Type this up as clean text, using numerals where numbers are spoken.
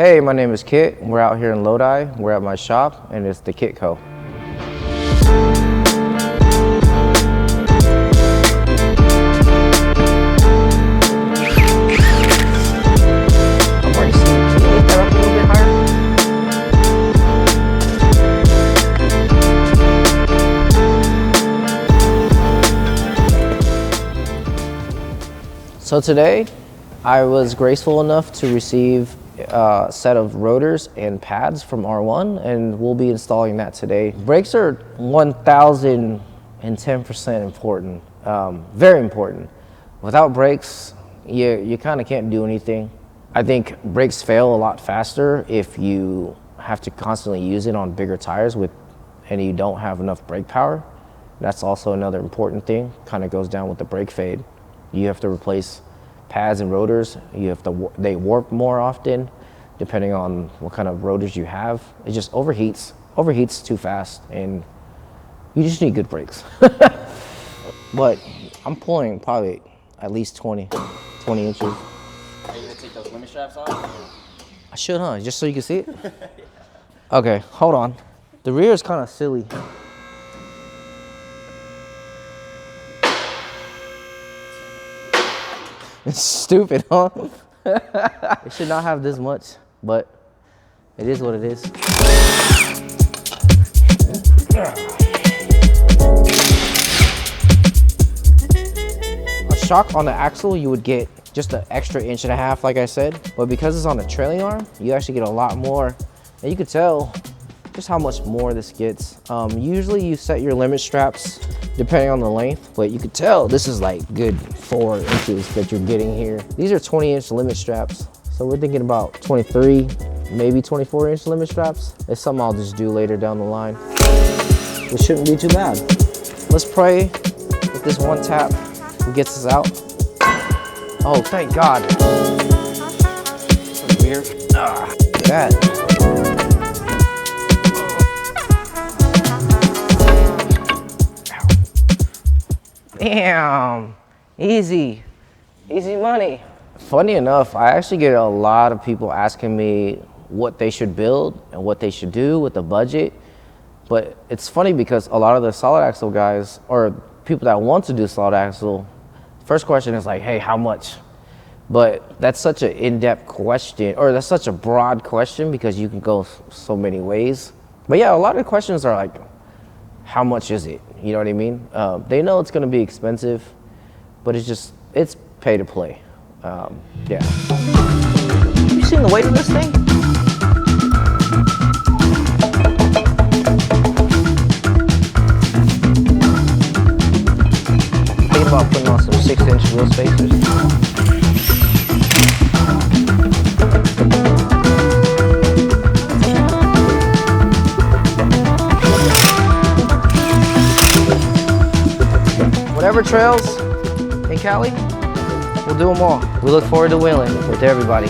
Hey, my name is Kiet. We're out here in Lodi. We're at my shop, and it's the Kiet Vo. I'm already seeing. Can you lift that up a little bit higher? So today, I was graceful enough to receive a set of rotors and pads from R1, and we'll be installing that today. Brakes are 1010% important, very important. Without brakes, you kind of can't do anything. I think brakes fail a lot faster if you have to constantly use it on bigger tires and you don't have enough brake power. That's also another important thing, kind of goes down with the brake fade. You have to replace pads and rotors. They warp more often depending on what kind of rotors you have. It just overheats too fast, and you just need good brakes. But I'm pulling probably at least 20 inches. Are you gonna take those limit straps off? I should, huh? Just so you can see it? Yeah. Okay, hold on. The rear is kind of silly. It's stupid, huh? It should not have this much, but it is what it is. A shock on the axle, you would get just an extra 1.5 inches, like I said, but because it's on a trailing arm, you actually get a lot more, and you could tell just how much more this gets. Usually you set your limit straps depending on the length, but you could tell this is like good 4 inches that you're getting here. These are 20-inch limit straps, so we're thinking about 23, maybe 24-inch limit straps. It's something I'll just do later down the line. It shouldn't be too bad. Let's pray that this one tap gets us out. Oh, thank God. That's weird. Look at that. Damn, easy money. Funny enough, I actually get a lot of people asking me what they should build and what they should do with the budget. But it's funny because a lot of the solid axle guys, or people that want to do solid axle, first question is like, hey, how much? But that's such an in-depth question, or that's such a broad question because you can go so many ways. But yeah, a lot of questions are like, how much is it? You know what I mean? They know it's gonna be expensive, but it's pay to play. Yeah. You seen the weight of this thing? Thinking about putting on some 6-inch wheel spacers. Whatever trails in Cali, we'll do them all. We look forward to wheeling with everybody.